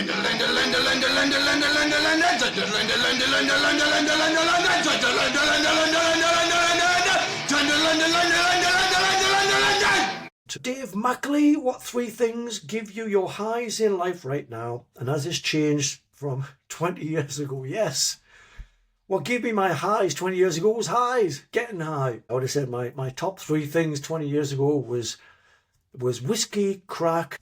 To Dave Mackley, what 3 things give you your highs in life right now? And has this changed from 20 years ago? Yes. What gave me my highs 20 years ago was highs, getting high. I would have said my top 3 things 20 years ago was whiskey, crack,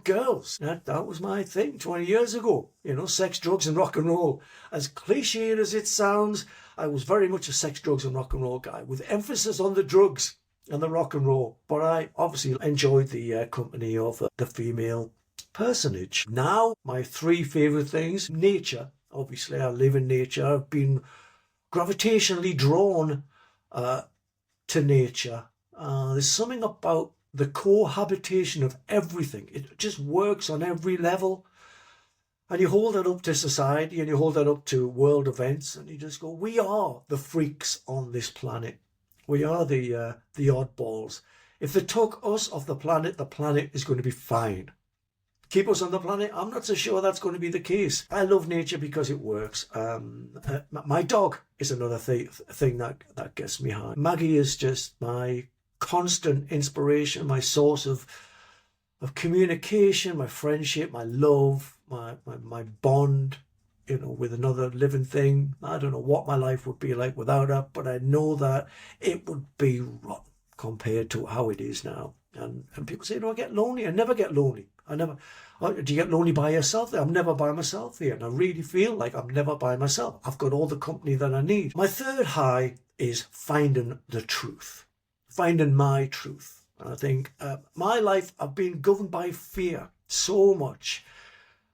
girls. That was my thing 20 years ago. Sex, drugs and rock and roll. As cliched as it sounds, I was very much a sex, drugs and rock and roll guy, with emphasis on the drugs and the rock and roll. But I obviously enjoyed the company of the female personage. Now, my 3 favourite things: nature. Obviously, I live in nature. I've been gravitationally drawn to nature. There's something about the cohabitation of everything. It just works on every level. And you hold that up to society and you hold that up to world events and you just go, we are the freaks on this planet. We are the oddballs. If they took us off the planet is going to be fine. Keep us on the planet, I'm not so sure that's going to be the case. I love nature because it works. My dog is another thing that gets me high. Maggie is just my constant inspiration, my source of communication, my friendship, my love, my bond, with another living thing. I don't know what my life would be like without her, but I know that it would be rotten compared to how it is now. And people say, I get lonely. I never get lonely. Do you get lonely by yourself? I'm never by myself here. And I really feel like I'm never by myself. I've got all the company that I need. My 3rd high is finding the truth. Finding my truth. And I think my life, I've been governed by fear so much.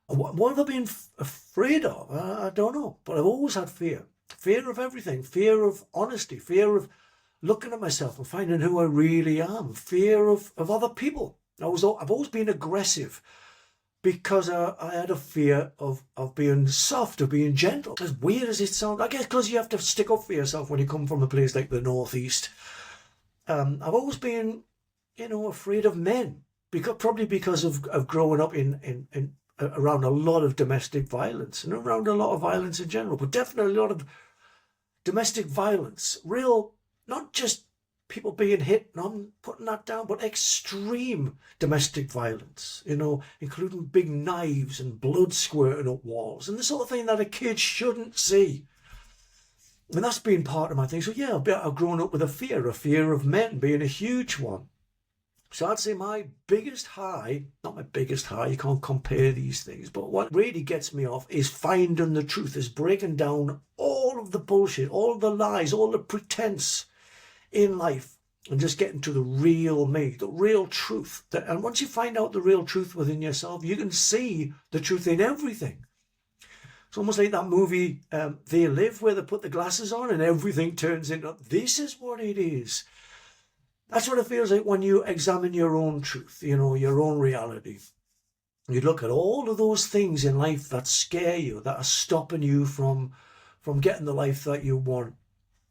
What have I been afraid of? I don't know. But I've always had fear. Fear of everything. Fear of honesty. Fear of looking at myself and finding who I really am. Fear of other people. I've always been aggressive because I had a fear of being soft, of being gentle. As weird as it sounds, I guess because you have to stick up for yourself when you come from a place like the Northeast. I've always been, afraid of men, probably because of growing up in around a lot of domestic violence and around a lot of violence in general, but definitely a lot of domestic violence. Real, not just people being hit, and I'm putting that down, but extreme domestic violence, including big knives and blood squirting up walls and the sort of thing that a kid shouldn't see. And that's been part of my thing. So yeah, I've grown up with a fear of men being a huge one. So I'd say my biggest high, not my biggest high, you can't compare these things, but what really gets me off is finding the truth, is breaking down all of the bullshit, all of the lies, all the pretense in life and just getting to the real me, the real truth. And once you find out the real truth within yourself, you can see the truth in everything. It's almost like that movie, They Live, where they put the glasses on and everything turns into, this is what it is. That's what it feels like when you examine your own truth, your own reality. You look at all of those things in life that scare you, that are stopping you from getting the life that you want.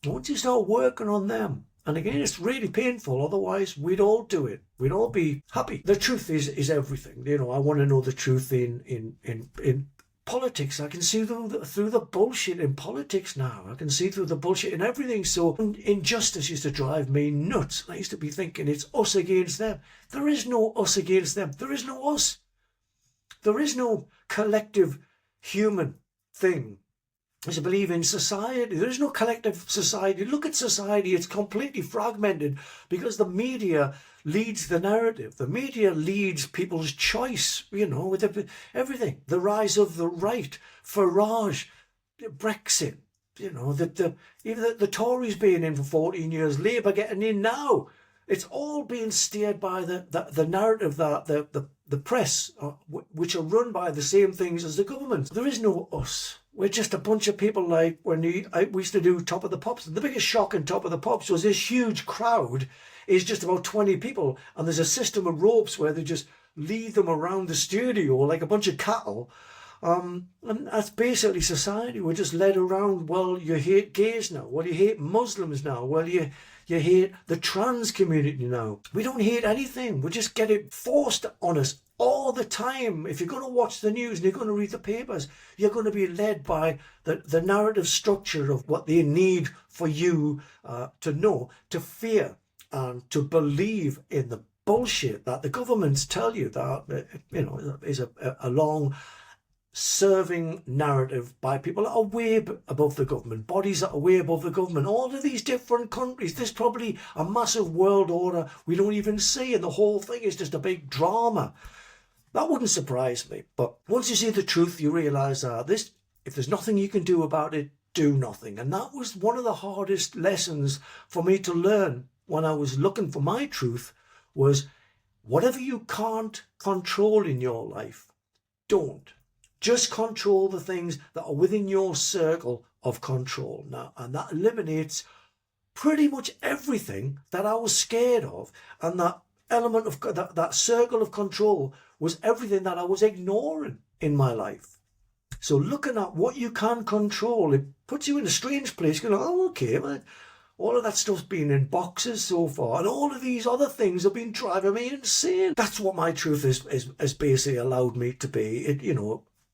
Once you start working on them, and again, it's really painful, otherwise we'd all do it. We'd all be happy. The truth is everything. I want to know the truth in politics. I can see through the bullshit in politics now. I can see through the bullshit in everything. So injustice used to drive me nuts. I used to be thinking it's us against them. There is no us against them. There is no us. There is no collective human thing. I believe in society. There is no collective society. Look at society. It's completely fragmented because the media leads the narrative. The media leads people's choice, with everything. The rise of the right, Farage, Brexit, even the Tories being in for 14 years, Labour getting in now. It's all being steered by the narrative that the press, which are run by the same things as the government. There is no us. We're just a bunch of people like when we used to do Top of the Pops. The biggest shock in Top of the Pops was this huge crowd is just about 20 people. And there's a system of ropes where they just lead them around the studio like a bunch of cattle. And that's basically society. We're just led around. Well, you hate gays now. Well, you hate Muslims now. Well, you hate the trans community now. We don't hate anything. We just get it forced on us all the time. If you're going to watch the news and you're going to read the papers, you're going to be led by the narrative structure of what they need for you to know, to fear, and to believe in the bullshit that the governments tell you that, is a long serving narrative by people that are way above the government, bodies that are way above the government. All of these different countries, there's probably a massive world order we don't even see, and the whole thing is just a big drama. That wouldn't surprise me. But once you see the truth, you realise that if there's nothing you can do about it, do nothing. And that was one of the hardest lessons for me to learn when I was looking for my truth, was whatever you can't control in your life, don't. Just control the things that are within your circle of control now. And that eliminates pretty much everything that I was scared of. And that element of that circle of control was everything that I was ignoring in my life. So looking at what you can control, it puts you in a strange place. Going, oh, okay, man, all of that stuff's been in boxes so far, and all of these other things have been driving me insane. That's what my truth is basically allowed me to be.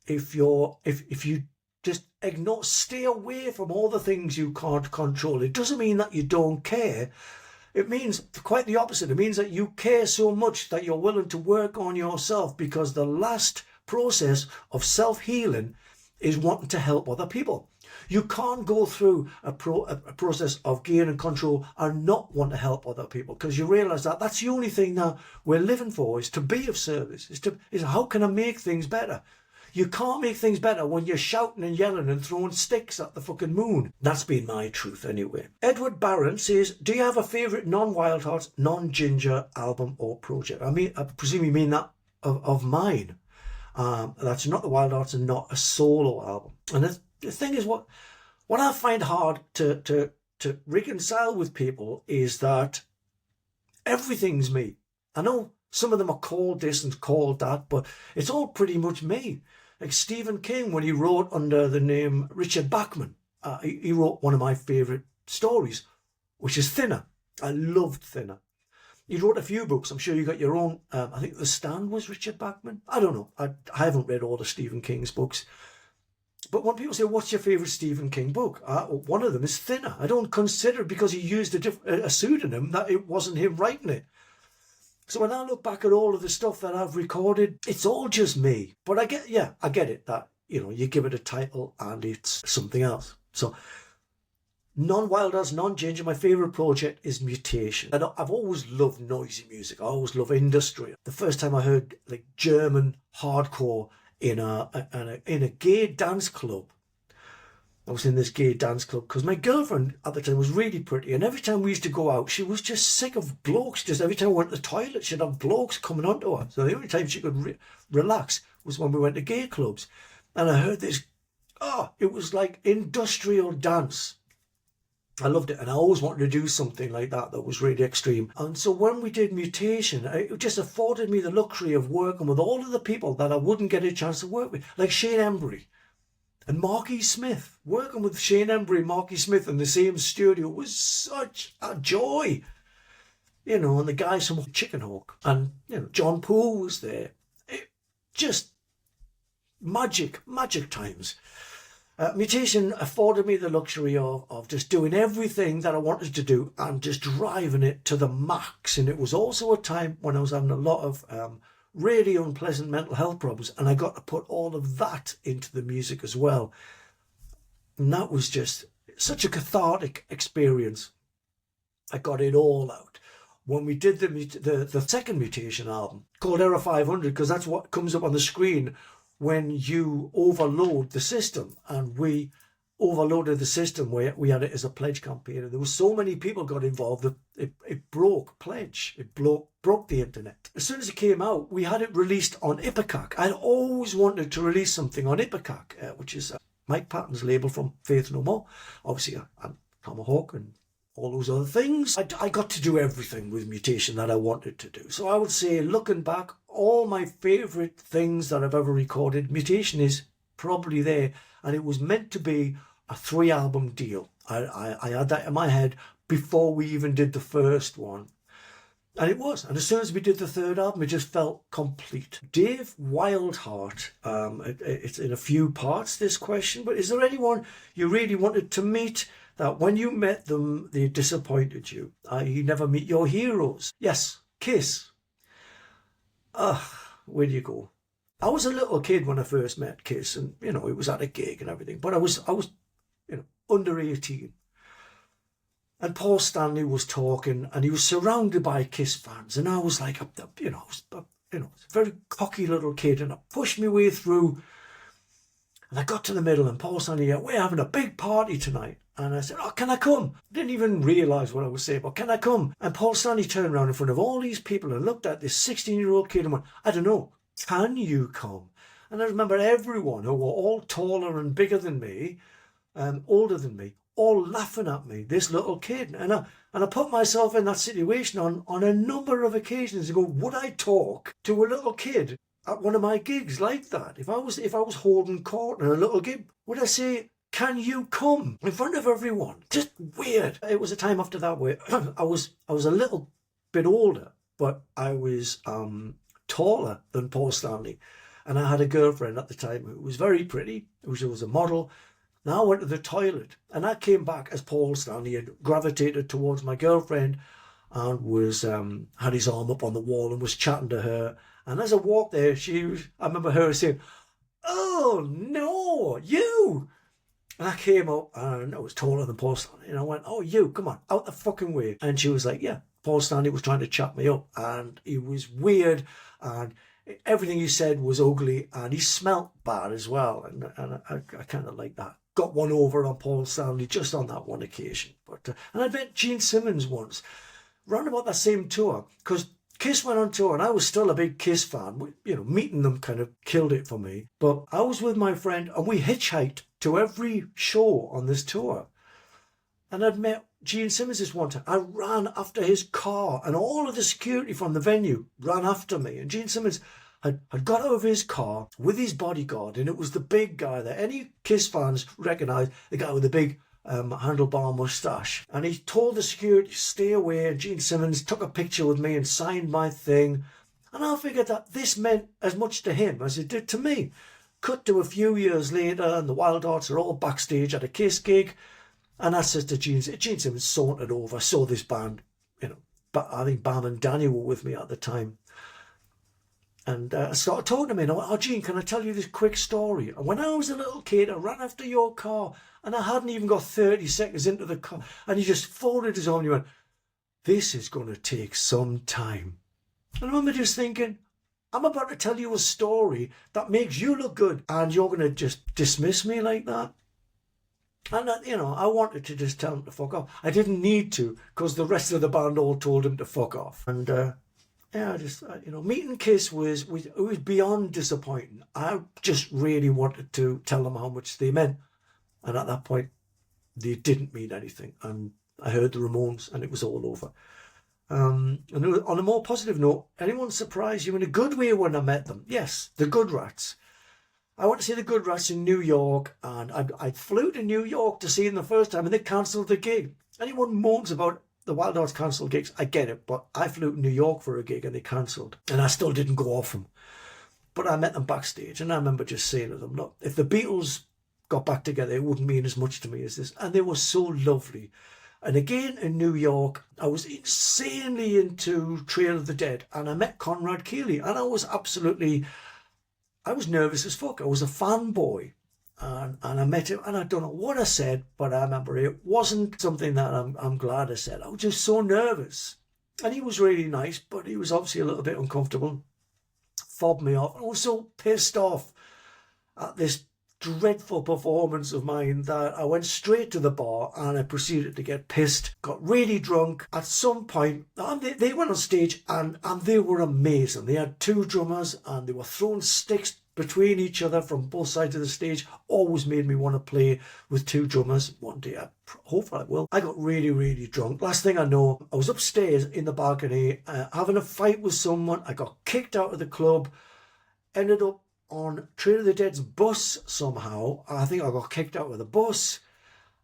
If you just ignore, stay away from all the things you can't control. It doesn't mean that you don't care. It means quite the opposite. It means that you care so much that you're willing to work on yourself, because the last process of self-healing is wanting to help other people. You can't go through a process of gain and control and not want to help other people, because you realise that that's the only thing that we're living for, is to be of service, is how can I make things better? You can't make things better when you're shouting and yelling and throwing sticks at the fucking moon. That's been my truth anyway. Edward Barron says, do you have a favourite non-Wildhearts, non-Ginger album or project? I presume you mean that of mine. That's not the Wildhearts and not a solo album. And the thing is, what I find hard to reconcile with people is that everything's me. I know some of them are called this and called that, but it's all pretty much me. Like Stephen King, when he wrote under the name Richard Bachman, he wrote one of my favourite stories, which is Thinner. I loved Thinner. He wrote a few books. I'm sure you got your own. I think The Stand was Richard Bachman. I don't know. I haven't read all of Stephen King's books. But when people say, what's your favourite Stephen King book? One of them is Thinner. I don't consider, because he used a pseudonym, that it wasn't him writing it. So when I look back at all of the stuff that I've recorded, it's all just me. But I get it, that, you give it a title and it's something else. So non-Wildhearts, non-Ginger, my favourite project is Mutation. And I've always loved noisy music. I always love industry. The first time I heard like German hardcore in a gay dance club, I was in this gay dance club because my girlfriend at the time was really pretty, and every time we used to go out, she was just sick of blokes. Just every time we went to the toilet, she'd have blokes coming onto her. So the only time she could relax was when we went to gay clubs. And I heard this, it was like industrial dance. I loved it, and I always wanted to do something like that was really extreme. And so when we did Mutation, it just afforded me the luxury of working with all of the people that I wouldn't get a chance to work with, like Shane Embry and Marky Smith. Working with Shane Embry and Marky Smith in the same studio was such a joy. And the guys from Chicken Hawk, and John Poole was there. It just magic times. Mutation afforded me the luxury of just doing everything that I wanted to do and just driving it to the max. And it was also a time when I was having a lot of really unpleasant mental health problems, and I got to put all of that into the music as well. And that was just such a cathartic experience. I got it all out. When we did the second Mutation album, called Error 500, because that's what comes up on the screen when you overload the system, and we overloaded the system where we had it as a pledge campaign, and there were so many people got involved that it broke pledge. It broke the internet. As soon as it came out, we had it released on Ipecac. I'd always wanted to release something on Ipecac, which is Mike Patton's label from Faith No More. Obviously, I'm Tomahawk and all those other things. I got to do everything with Mutation that I wanted to do. So I would say, looking back, all my favourite things that I've ever recorded, Mutation is probably there, and it was meant to be a 3-album deal. I had that in my head before we even did the first one. And it was. And as soon as we did the third album, it just felt complete. Dave Wildheart, it's in a few parts, this question, but is there anyone you really wanted to meet that when you met them, they disappointed you? You never meet your heroes? Yes, Kiss. Where do you go? I was a little kid when I first met Kiss, and, it was at a gig and everything, but I was, under 18. And Paul Stanley was talking, and he was surrounded by Kiss fans, and I was like, a very cocky little kid, and I pushed my way through, and I got to the middle, and Paul Stanley said, "We're having a big party tonight." And I said, "Oh, can I come?" I didn't even realise what I was saying, but can I come? And Paul Stanley turned around in front of all these people and looked at this 16-year-old kid and went, "I don't know, can you come?" And I remember everyone who were all taller and bigger than me, older than me, all laughing at me, this little kid. And I put myself in that situation on a number of occasions and go, would I talk to a little kid at one of my gigs like that? If I was holding court in a little gig, would I say, "Can you come?" in front of everyone? Just weird. It was a time after that where I was a little bit older, but I was taller than Paul Stanley. And I had a girlfriend at the time who was very pretty, who was a model. Now I went to the toilet, and I came back as Paul Stanley had gravitated towards my girlfriend and was had his arm up on the wall and was chatting to her. And as I walked there, I remember her saying, "Oh no, you!" And I came up, and I was taller than Paul Stanley, and I went, "Oh, you, come on, out the fucking way." And she was like, "Yeah." Paul Stanley was trying to chat me up, and he was weird, and everything he said was ugly, and he smelt bad as well, and I kind of like that. Got one over on Paul Stanley just on that one occasion. But and I met Gene Simmons once, round about that same tour, because Kiss went on tour, and I was still a big Kiss fan. Meeting them kind of killed it for me. But I was with my friend, and we hitchhiked to every show on this tour. And I'd met Gene Simmons this one time. I ran after his car, and all of the security from the venue ran after me. And Gene Simmons had got out of his car with his bodyguard, and it was the big guy that any Kiss fans recognise, the guy with the big handlebar moustache. And he told the security to stay away, and Gene Simmons took a picture with me and signed my thing. And I figured that this meant as much to him as it did to me. Cut to a few years later, and the Wildhearts are all backstage at a Kiss gig. And I said to Gene Simmons sauntered over, saw this band, but I think Bam and Danny were with me at the time. And I started talking to him, and I went, "Oh, Gene, can I tell you this quick story? And when I was a little kid, I ran after your car, and I hadn't even got 30 seconds into the car." And he just folded his arm and he went, "This is going to take some time." And I remember just thinking, I'm about to tell you a story that makes you look good, and you're going to just dismiss me like that? And, I wanted to just tell him to fuck off. I didn't need to, because the rest of the band all told him to fuck off. And, meeting Kiss was beyond disappointing. I just really wanted to tell them how much they meant. And at that point, they didn't mean anything. And I heard the Ramones, and it was all over. And on a more positive note, anyone surprise you in a good way when I met them? Yes, the Good Rats. I went to see the Good Rats in New York, and I flew to New York to see them the first time, and they cancelled the gig. Anyone moans about the Wildhearts cancelled gigs, I get it, but I flew to New York for a gig and they cancelled, and I still didn't go off them. But I met them backstage, and I remember just saying to them, "Look, if the Beatles got back together, it wouldn't mean as much to me as this." And they were so lovely. And again in New York, I was insanely into Trail of the Dead, and I met Conrad Keeley, and I was nervous as fuck. I was a fanboy. And I met him, and I don't know what I said, but I remember it wasn't something that I'm glad I said. I was just so nervous. And he was really nice, but he was obviously a little bit uncomfortable. Fobbed me off. I was so pissed off at this dreadful performance of mine that I went straight to the bar, and I proceeded to get pissed, got really drunk. At some point, they went on stage, and they were amazing. They had two drummers, and they were throwing sticks between each other from both sides of the stage. Always made me want to play with two drummers. One day, hopefully I will. I got really, really drunk. Last thing I know, I was upstairs in the balcony having a fight with someone. I got kicked out of the club, ended up on Trail of the Dead's bus somehow. I think I got kicked out of the bus.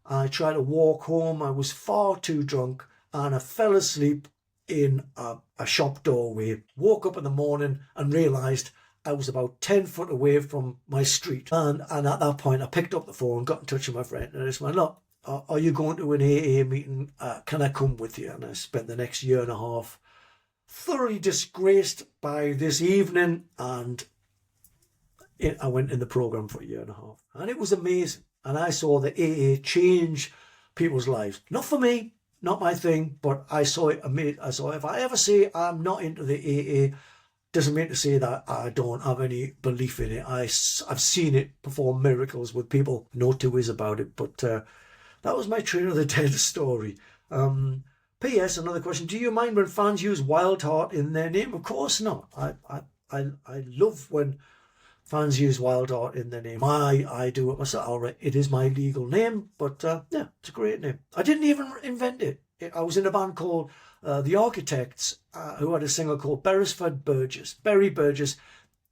I tried to walk home. I was far too drunk, and I fell asleep in a shop doorway, woke up in the morning and realised I was about 10 foot away from my street. And at that point, I picked up the phone, got in touch with my friend, and I just went, look, are you going to an AA meeting? Can I come with you? And I spent the next year and a half thoroughly disgraced by this evening, and I went in the programme for a year and a half. And it was amazing. And I saw the AA change people's lives. Not for me, not my thing, but I saw it amazing. I saw, if I ever say I'm not into the AA, doesn't mean to say that I don't have any belief in it. I've seen it perform miracles with people. No two ways about it. But that was my Train of the Dead story. P.S. Another question. Do you mind when fans use Wildheart in their name? Of course not. I love when fans use Wildheart in their name. I do it myself. It is my legal name, but yeah, it's a great name. I didn't even invent it. I was in a band called The Architects, who had a singer called Berry Burgess.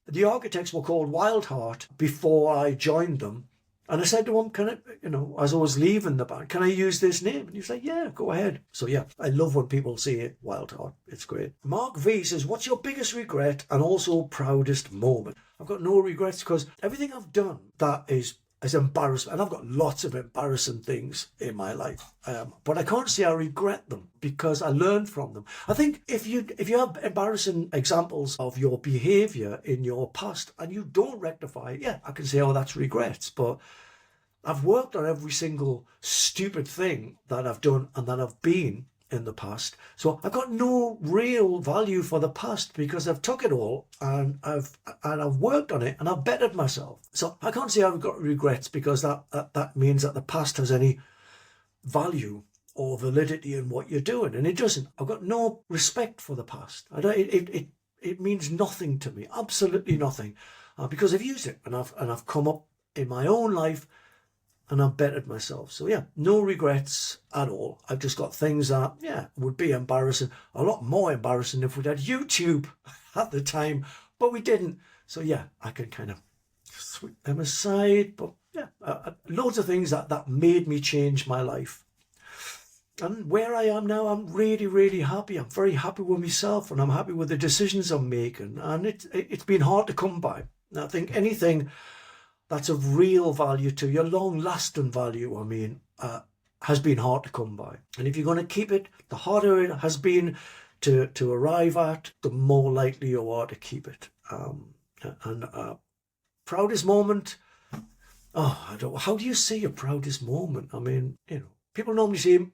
The Architects were called Wildheart before I joined them. And I said to him, can I, as I was leaving the band, can I use this name? And he said, yeah, go ahead. So yeah, I love when people say Wildheart. It's great. Mark V says, what's your biggest regret and also proudest moment? I've got no regrets because everything I've done that is embarrassing, and I've got lots of embarrassing things in my life, but I can't say I regret them because I learned from them. I think if you have embarrassing examples of your behaviour in your past and you don't rectify it, yeah, I can say, oh, that's regrets. But I've worked on every single stupid thing that I've done and that I've been in the past, so I've got no real value for the past because I've took it all and I've worked on it and I've bettered myself. So I can't say I've got regrets because that means that the past has any value or validity in what you're doing, and it doesn't. I've got no respect for the past. It means nothing to me, absolutely nothing, because I've used it and I've come up in my own life and I've bettered myself. So yeah, no regrets at all. I've just got things that, yeah, would be embarrassing. A lot more embarrassing if we'd had YouTube at the time, but we didn't. So yeah, I can kind of sweep them aside. But yeah, loads of things that made me change my life. And where I am now, I'm really, really happy. I'm very happy with myself and I'm happy with the decisions I'm making. And it's been hard to come by. And I think anything that's of real value to you, long-lasting value, has been hard to come by. And if you're going to keep it, the harder it has been to arrive at, the more likely you are to keep it. Proudest moment, how do you say your proudest moment? People normally say,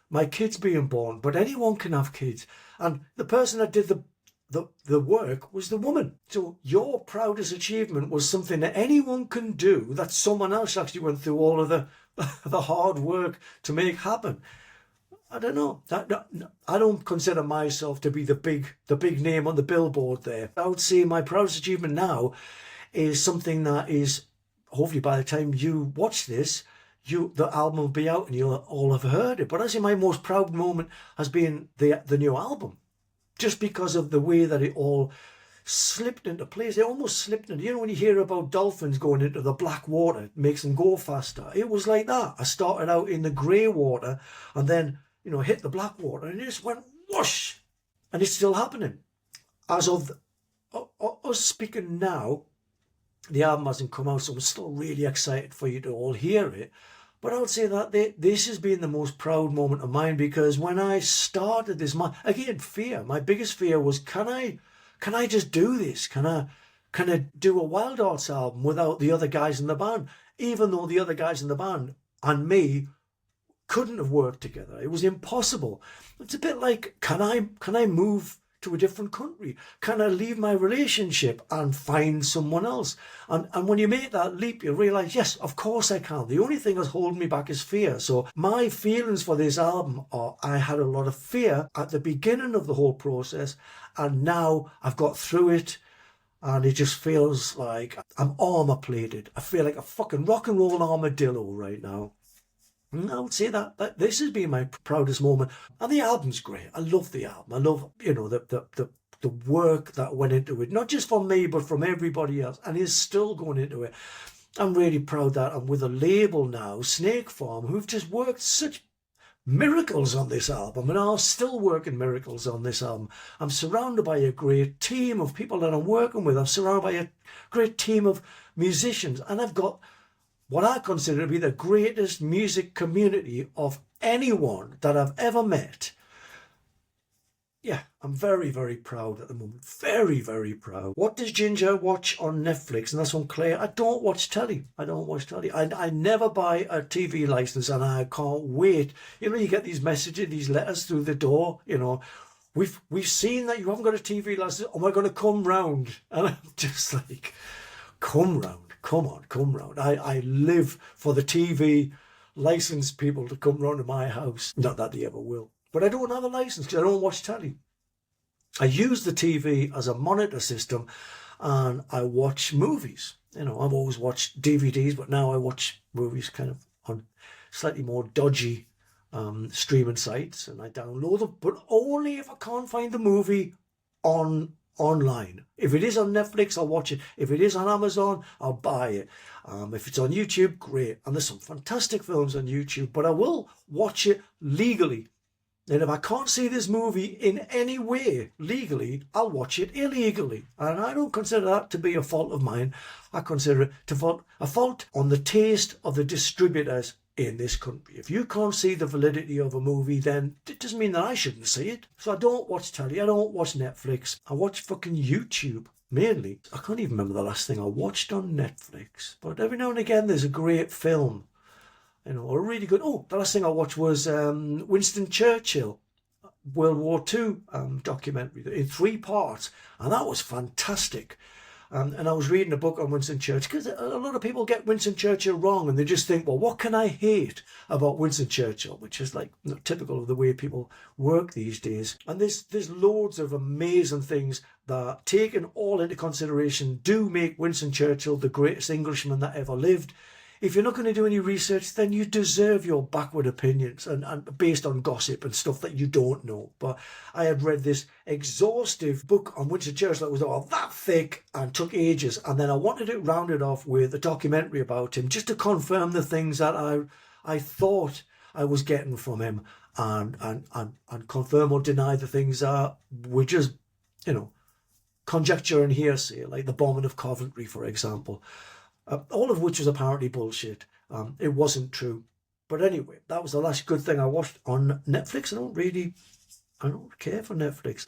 my kid's being born, but anyone can have kids. And the person that did the work was the woman. So your proudest achievement was something that anyone can do that someone else actually went through all of the hard work to make happen. I don't know. I don't consider myself to be the big name on the billboard there. I would say my proudest achievement now is something that is, hopefully by the time you watch this, the album will be out and you'll all have heard it. But I say my most proud moment has been the new album. Just because of the way that it all slipped into place. It almost slipped into, when you hear about dolphins going into the black water, it makes them go faster. It was like that. I started out in the grey water and then, hit the black water and it just went whoosh. And it's still happening. As of us speaking now, the album hasn't come out, so I'm still really excited for you to all hear it. But I would say that this has been the most proud moment of mine because when I started this, fear. My biggest fear was, can I just do this? Can I do a Wildhearts album without the other guys in the band? Even though the other guys in the band and me couldn't have worked together. It was impossible. It's a bit like, can I move to a different country? Can I leave my relationship and find someone else? And when you make that leap, you realise, yes, of course I can. The only thing that's holding me back is fear. So my feelings for this album are, I had a lot of fear at the beginning of the whole process, and now I've got through it, and it just feels like I'm armour plated. I feel like a fucking rock and roll armadillo right now. And I would say that this has been my proudest moment. And the album's great. I love the album. I love, the work that went into it. Not just from me, but from everybody else. And is still going into it. I'm really proud that I'm with a label now, Snake Farm, who've just worked such miracles on this album, and I'm still working miracles on this album. I'm surrounded by a great team of people that I'm working with. I'm surrounded by a great team of musicians, and I've got what I consider to be the greatest music community of anyone that I've ever met. Yeah, I'm very, very proud at the moment. Very, very proud. What does Ginger watch on Netflix? And that's on Claire. I don't watch telly. I don't watch telly. I never buy a TV license, and I can't wait. You know, you get these messages, these letters through the door, you know. We've seen that you haven't got a TV license, and we're going to come round. And I'm just like, come round. Come on, come round. I live for the TV licensed people to come round to my house. Not that they ever will. But I don't have a license because I don't watch telly. I use the TV as a monitor system, and I watch movies. You know, I've always watched DVDs, but now I watch movies kind of on slightly more dodgy streaming sites, and I download them, but only if I can't find the movie online. If it is on Netflix, I'll watch it. If it is on Amazon, I'll buy it. If it's on YouTube, great. And there's some fantastic films on YouTube, but I will watch it legally. And if I can't see this movie in any way legally, I'll watch it illegally. And I don't consider that to be a fault of mine. I consider it a fault on the taste of the distributors in this country. If you can't see the validity of a movie, then it doesn't mean that I shouldn't see it. So I don't watch telly, I don't watch Netflix. I watch fucking YouTube, mainly. I can't even remember the last thing I watched on Netflix. But every now and again, there's a great film. You know, a really good... Oh, the last thing I watched was Winston Churchill, World War II documentary in 3 parts. And that was fantastic. And I was reading a book on Winston Churchill, because a lot of people get Winston Churchill wrong, and they just think, well, what can I hate about Winston Churchill? Which is like typical of the way people work these days. And there's loads of amazing things that, taken all into consideration, do make Winston Churchill the greatest Englishman that ever lived. If you're not going to do any research, then you deserve your backward opinions and based on gossip and stuff that you don't know. But I had read this exhaustive book on Winston Churchill that was all that thick and took ages. And then I wanted it rounded off with a documentary about him, just to confirm the things that I thought I was getting from him, and confirm or deny the things that were just, you know, conjecture and hearsay, like the bombing of Coventry, for example. All of which was apparently bullshit. It wasn't true. But anyway, that was the last good thing I watched on Netflix. I don't care for Netflix.